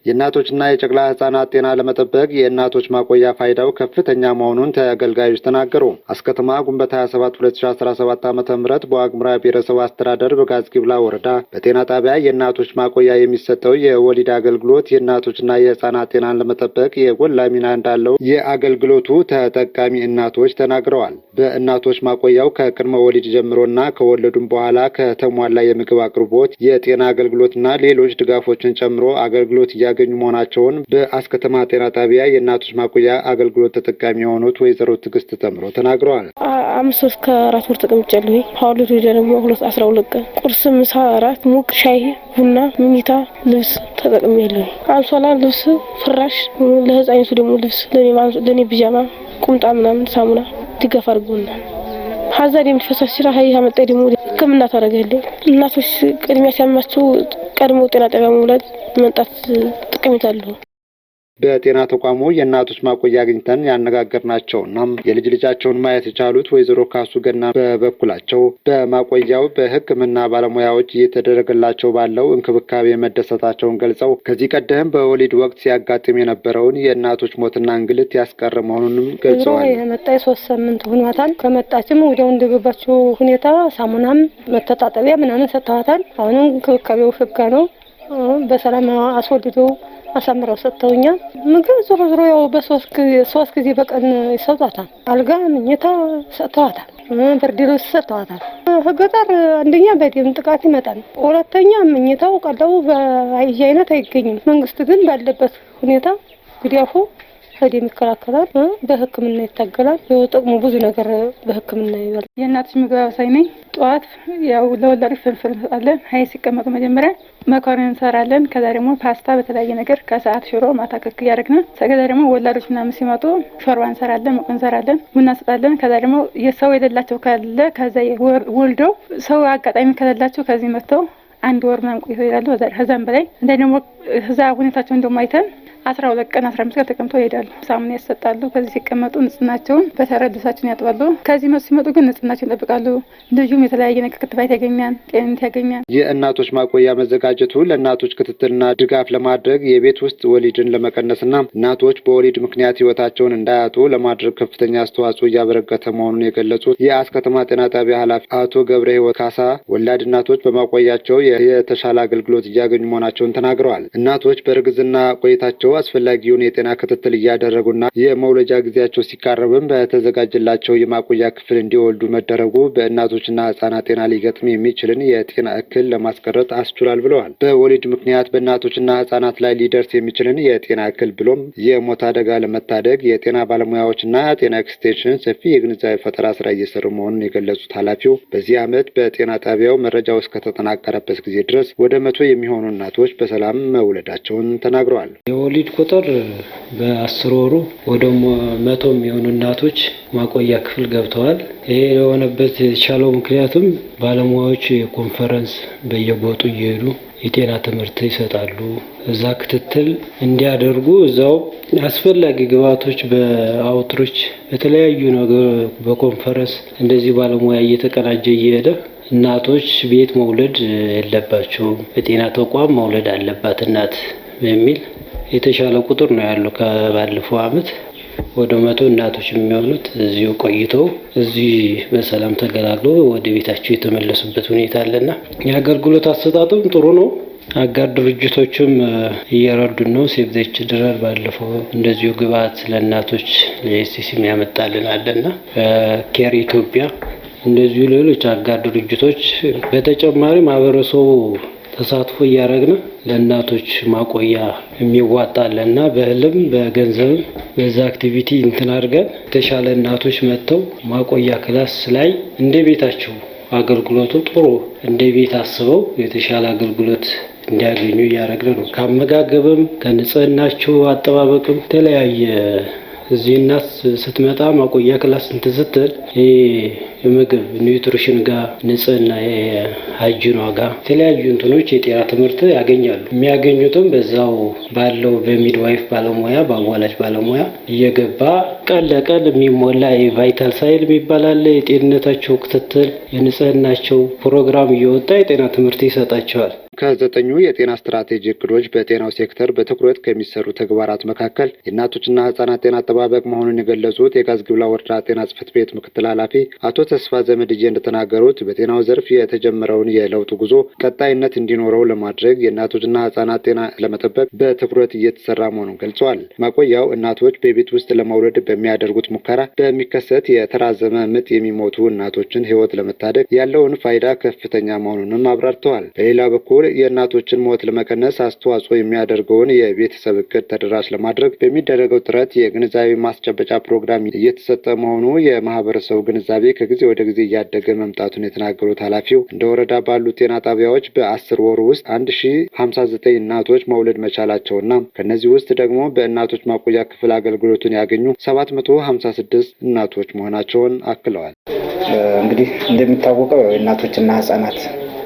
የእናቶችና የጨቅላ ህጻናት ጤና ለመጠበቅ የእናቶች ማቆያ ፋይዳው ከፍተኛ መሆኑን ተገልጋዮች ተናገሩ። አስከተማ ግንቦት 27 2017 ዓ.ም በዋግምራ ብሔረሰብ አስተዳደር በጋዝጊብላ ወረዳ በጤና ጣቢያ የእናቶች ማቆያ የሚሰጠው የወሊድ አገልግሎት የእናቶችና የህጻናት ጤናን ለመጠበቅ የጎላ ሚና እንዳለው የአገልግሎቱ ተጠቃሚ እናቶች ተናግረዋል። በእናቶች ማቆያው ከቅድመ ወሊድ ጀምሮና ከወለዱም በኋላ ከተሟላ የምግብ አቅርቦት፣ የጤና አገልግሎትና ሌሎች ድጋፎችን ጨምሮ አገልግሎት እያገኙ መሆናቸውን በአስከተማ ጤና ጣቢያ የእናቶች ማቆያ አገልግሎት ተጠቃሚ የሆኑት ወይዘሮ ትዕግስት ተምሮ ተናግረዋል። 5 እስከ 4 ወር ተቀምጫለሁ። ፓውሎት ደግሞ 12 ቀን ቁርስ፣ ምሳ፣ እራት፣ ሙቅ ሻይ፣ ቡና፣ መኝታ፣ ልብስ ተጠቅሜያለሁ። አንሶላ፣ ልብስ፣ ፍራሽ፣ ለህፃናቱ ደግሞ ልብስ፣ ለኔ ቢጃማ፣ ቁምጣ ምናምን ሳሙና ድጋፍ አድርገውናል። ሀዛር የምትፈሳሽ ስራ ሀይ አመጣ ደግሞ ሕክምና ታደርጋለህ። እናቶች ቅድሚያ ሲያማቸው ቀድሞ ጤና ጣቢያ መውለድ መምጣት ጠቀሜታ አለው። በጤና ተቋሙ የእናቶች ማቆያ አግኝተን ያነጋገርናቸውና የልጅ ልጃቸውን ማየት የቻሉት ወይዘሮ ካሱ ገና በበኩላቸው በማቆያው በሕክምና ባለሙያዎች እየተደረገላቸው ባለው እንክብካቤ መደሰታቸውን ገልጸው ከዚህ ቀደም በወሊድ ወቅት ሲያጋጥም የነበረውን የእናቶች ሞትና እንግልት ያስቀረ መሆኑንም ገልጸዋል። የመጣ 3 ሳምንት ሆኗታል። ከመጣችም ወዲያው እንደገባችው ሁኔታ ሳሙናም መተጣጠቢያ ምናምን ሰጥተዋታል። አሁንም እንክብካቤው ፍጋ ነው። በሰላም አስወልደው አሳምረው ሰጥተውኛል። ምግብ ዞሮ ያው ሶስት ጊዜ በቀን ይሰጧታል። አልጋ መኝታ ሰጥተዋታል። ብርድ ልብስ ሰጥተዋታል። ገጠር አንደኛ በደም ጥቃት ይመጣል፣ ሁለተኛ መኝታው ቀለው በአይነት አይገኝም። መንግስት ግን ባለበት ሁኔታ ግዲያፉ ከደም ይከላከላል፣ በሕክምና ይታገላል። ጥቅሙ ብዙ ነገር በሕክምና ይበላል። የእናቶች ምግብ አብሳይ ነኝ። ጠዋት ያው ለወላዶች ፍርፍር እንሰጣለን። ሀይ ሲቀመጡ መጀመሪያ መኮረኒ እንሰራለን። ከዛ ደግሞ ፓስታ በተለያየ ነገር፣ ከሰዓት ሽሮ፣ ማታ ክክ እያደረግን ከዛ ደግሞ ወላዶች ምናምን ሲመጡ ሾርባ እንሰራለን፣ መቆ እንሰራለን፣ ቡና እንሰጣለን። ከዛ ደግሞ የሰው የሌላቸው ካለ ከዛ ወልደው ሰው አጋጣሚ ከሌላቸው ከዚህ መጥተው 1 ወር ምናምን ቆይተው ይሄዳሉ። ከዛም በላይ እንደ ደግሞ እዛ ሁኔታቸው እንደሞ አይተን 12 ቀን 15 ቀን ተቀምጠው ይሄዳሉ። ሳሙና ያሰጣሉ። ከዚህ ሲቀመጡ ንጽህናቸውን በተረድሳቸውን ያጥባሉ። ከዚህ መስ ሲመጡ ግን ንጽህናቸውን ይጠብቃሉ። ልጁም የተለያየ ነገር ክትባት ያገኛል፣ ጤንነት ያገኛል። የእናቶች ማቆያ መዘጋጀቱ ለእናቶች ክትትልና ድጋፍ ለማድረግ የቤት ውስጥ ወሊድን ለመቀነስና እናቶች በወሊድ ምክንያት ህይወታቸውን እንዳያጡ ለማድረግ ከፍተኛ አስተዋጽኦ እያበረከተ መሆኑን የገለጹት የአስከተማ ጤና ጣቢያ ኃላፊ አቶ ገብረ ህይወት ካሳ ወላድ እናቶች በማቆያቸው የተሻለ አገልግሎት እያገኙ መሆናቸውን ተናግረዋል። እናቶች በእርግዝና ቆይታቸው አስፈላጊውን የጤና ክትትል እያደረጉና የመውለጃ ጊዜያቸው ሲቃረብም በተዘጋጀላቸው የማቆያ ክፍል እንዲወልዱ መደረጉ በእናቶችና ህጻናት ጤና ሊገጥም የሚችልን የጤና እክል ለማስቀረት አስችሏል ብለዋል። በወሊድ ምክንያት በእናቶችና ህጻናት ላይ ሊደርስ የሚችልን የጤና እክል ብሎም የሞት አደጋ ለመታደግ የጤና ባለሙያዎችና ጤና ኤክስቴንሽን ሰፊ የግንዛቤ ፈጠራ ስራ እየሰሩ መሆኑን የገለጹት ኃላፊው በዚህ ዓመት በጤና ጣቢያው መረጃው እስከተጠናቀረበት ጊዜ ድረስ ወደ 100 የሚሆኑ እናቶች በሰላም መውለዳቸውን ተናግረዋል። ቁጥር በ10 ወሩ ወደ 100 የሚሆኑ እናቶች ማቆያ ክፍል ገብተዋል። ይሄ የሆነበት የቻለው ምክንያቱም ባለሙያዎች የኮንፈረንስ በየቦቱ እየሄዱ የጤና ትምህርት ይሰጣሉ። እዛ ክትትል እንዲያደርጉ እዛው አስፈላጊ ግብዓቶች በአውትሮች በተለያዩ ነገር በኮንፈረንስ እንደዚህ ባለሙያ እየተቀናጀ እየሄደ እናቶች ቤት መውለድ የለባቸውም፣ በጤና ተቋም መውለድ አለባት እናት በሚል የተሻለ ቁጥር ነው ያለው። ከባለፈው ዓመት ወደ 100 እናቶች የሚሆኑት እዚሁ ቆይተው እዚህ በሰላም ተገላግለው ወደ ቤታቸው የተመለሱበት ሁኔታ አለና የአገልግሎት አሰጣጡም ጥሩ ነው። አጋር ድርጅቶችም እየረዱን ነው። ሴቭ ዘ ችልድረን ባለፈው እንደዚሁ ግብዓት ለእናቶች ለኤስሲሲ ያመጣልን አለና ኬር ኢትዮጵያ እንደዚሁ ሌሎች አጋር ድርጅቶች በተጨማሪ ማህበረሰቡ ተሳትፎ እያደረግን ለእናቶች ማቆያ የሚዋጣልና በህልም በገንዘብ በዛ አክቲቪቲ እንትን አድርገን የተሻለ እናቶች መጥተው ማቆያ ክላስ ላይ እንደ ቤታቸው አገልግሎቱ ጥሩ እንደ ቤት አስበው የተሻለ አገልግሎት እንዲያገኙ እያደረግን ነው። ከአመጋገብም ከንጽህናቸው አጠባበቅም የተለያየ እዚህ እናት ስትመጣ ማቆያ ክላስ እንትን ስትል የምግብ ኒውትሪሽን ጋር ንጽህና የሃይጂን ጋር የተለያዩ እንትኖች የጤና ትምህርት ያገኛሉ። የሚያገኙትም በዛው ባለው በሚድዋይፍ ባለሙያ በአዋላጅ ባለሙያ እየገባ ቀን ለቀን የሚሞላ የቫይታል ሳይል የሚባል አለ። የጤንነታቸው ክትትል የንጽህናቸው ፕሮግራም እየወጣ የጤና ትምህርት ይሰጣቸዋል። ከ9 የጤና ስትራቴጂ እቅዶች በጤናው ሴክተር በትኩረት ከሚሰሩ ተግባራት መካከል የእናቶችና ህጻናት ጤና አጠባበቅ መሆኑን የገለጹት የጋዝግብላ ወረዳ ጤና ጽሕፈት ቤት ምክትል ኃላፊ አቶ ተስፋ ዘመድዬ እንደተናገሩት በጤናው ዘርፍ የተጀመረውን የለውጥ ጉዞ ቀጣይነት እንዲኖረው ለማድረግ የእናቶችና ህጻናት ጤና ለመጠበቅ በትኩረት እየተሰራ መሆኑን ገልጸዋል። ማቆያው እናቶች በቤት ውስጥ ለመውለድ በሚያደርጉት ሙከራ በሚከሰት የተራዘመ ምጥ የሚሞቱ እናቶችን ህይወት ለመታደግ ያለውን ፋይዳ ከፍተኛ መሆኑንም አብራርተዋል። በሌላ በኩል የእናቶችን ሞት ለመቀነስ አስተዋጽኦ የሚያደርገውን የቤተሰብ እቅድ ተደራሽ ለማድረግ በሚደረገው ጥረት የግንዛቤ ማስጨበጫ ፕሮግራም እየተሰጠ መሆኑ የማህበረሰቡ ግንዛቤ ከጊዜ ወደ ጊዜ እያደገ መምጣቱን የተናገሩት ኃላፊው እንደ ወረዳ ባሉ ጤና ጣቢያዎች በ10 ወር ውስጥ 1059 እናቶች መውለድ መቻላቸውና ከነዚህ ውስጥ ደግሞ በእናቶች ማቆያ ክፍል አገልግሎቱን ያገኙ 756 እናቶች መሆናቸውን አክለዋል። እንግዲህ እንደሚታወቀው የእናቶችና ህጻናት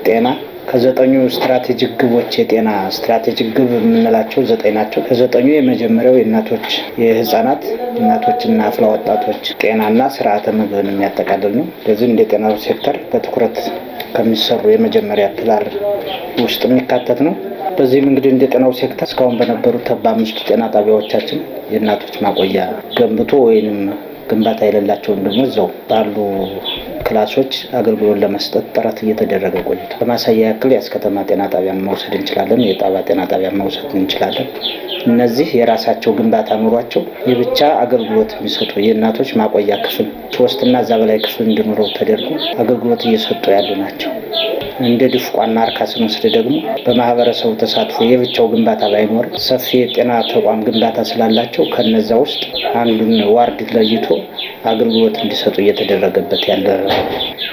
ጤና ከ9 ስትራቴጂክ ግቦች የጤና ስትራቴጂክ ግብ የምንላቸው 9 ናቸው። ከ9 የመጀመሪያው የእናቶች የህፃናት እናቶችና አፍላ ወጣቶች ጤናና ስርዓተ ምግብን የሚያጠቃልል ነው። ለዚህ እንደ ጤናው ሴክተር በትኩረት ከሚሰሩ የመጀመሪያ ፒላር ውስጥ የሚካተት ነው። በዚህም እንግዲህ እንደ ጤናው ሴክተር እስካሁን በነበሩት 5 ጤና ጣቢያዎቻችን የእናቶች ማቆያ ገንብቶ ወይንም ግንባታ የሌላቸውን ደግሞ እዛው ባሉ ክላሶች አገልግሎት ለመስጠት ጥረት እየተደረገ ቆይቷል። በማሳያ ያክል የአስከተማ ጤና ጣቢያን መውሰድ እንችላለን። የጣባ ጤና ጣቢያን መውሰድ እንችላለን። እነዚህ የራሳቸው ግንባታ ኑሯቸው የብቻ አገልግሎት የሚሰጡ የእናቶች ማቆያ ክፍል 3 እና እዛ በላይ ክፍል እንዲኖረው ተደርጎ አገልግሎት እየሰጡ ያሉ ናቸው። እንደ ድፍቋና አርካ ስንወስድ ደግሞ በማህበረሰቡ ተሳትፎ የብቻው ግንባታ ባይኖር ሰፊ የጤና ተቋም ግንባታ ስላላቸው ከነዛ ውስጥ አንዱን ዋርድ ለይቶ አገልግሎት እንዲሰጡ እየተደረገበት ያለ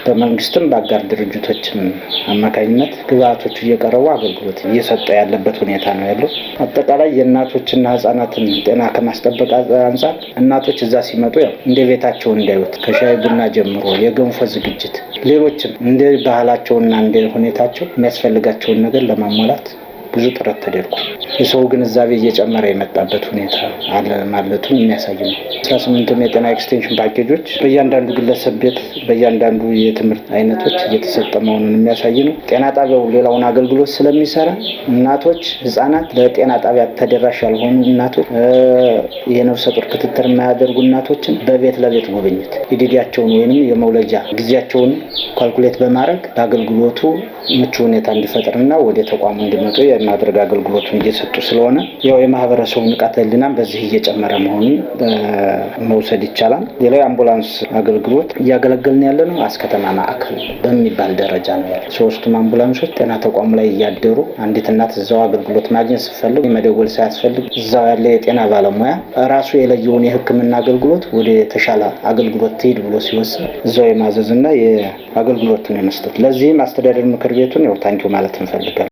በመንግስትም በአጋር ድርጅቶችም አማካኝነት ግብአቶቹ እየቀረቡ አገልግሎት እየሰጠ ያለበት ሁኔታ ነው ያለው። አጠቃላይ የእናቶችና ህጻናትን ጤና ከማስጠበቅ አንጻር እናቶች እዛ ሲመጡ ያው እንደ ቤታቸው እንዳዩት ከሻይ ቡና ጀምሮ የገንፎ ዝግጅት፣ ሌሎችም እንደ ባህላቸውና እንደ ሁኔታቸው የሚያስፈልጋቸውን ነገር ለማሟላት ብዙ ጥረት ተደርጓል። የሰው ግንዛቤ እየጨመረ የመጣበት ሁኔታ አለ ማለቱን የሚያሳይ ነው። 18 የጤና ኤክስቴንሽን ፓኬጆች በእያንዳንዱ ግለሰብ ቤት በእያንዳንዱ የትምህርት አይነቶች እየተሰጠ መሆኑን የሚያሳይ ነው። ጤና ጣቢያው ሌላውን አገልግሎት ስለሚሰራ እናቶች፣ ህጻናት ለጤና ጣቢያ ተደራሽ ያልሆኑ እናቶች፣ የነፍሰ ጡር ክትትል የማያደርጉ እናቶችን በቤት ለቤት ጉብኝት ኢዲዲያቸውን ወይንም የመውለጃ ጊዜያቸውን ካልኩሌት በማድረግ ለአገልግሎቱ ምቹ ሁኔታ እንዲፈጥርና ወደ ተቋሙ እንዲመጡ የማድረግ አገልግሎቱን እየሰጡ ስለሆነ ያው የማህበረሰቡ ንቃተ ህሊናም በዚህ እየጨመረ መሆኑን መውሰድ ይቻላል። ሌላው የአምቡላንስ አገልግሎት እያገለገልን ያለ ነው። አስከተማ ማዕከል በሚባል ደረጃ ነው ያለ። 3ቱም አምቡላንሶች ጤና ተቋሙ ላይ እያደሩ አንዲት እናት እዛው አገልግሎት ማግኘት ስትፈልግ መደወል ሳያስፈልግ እዛው ያለ የጤና ባለሙያ ራሱ የለየውን የሕክምና አገልግሎት ወደ ተሻለ አገልግሎት ትሄድ ብሎ ሲወስን እዛው የማዘዝና የአገልግሎቱን የመስጠት ለዚህም አስተዳደር ምክር ቤቱን ያው ታንኪው ማለት እንፈልጋለን።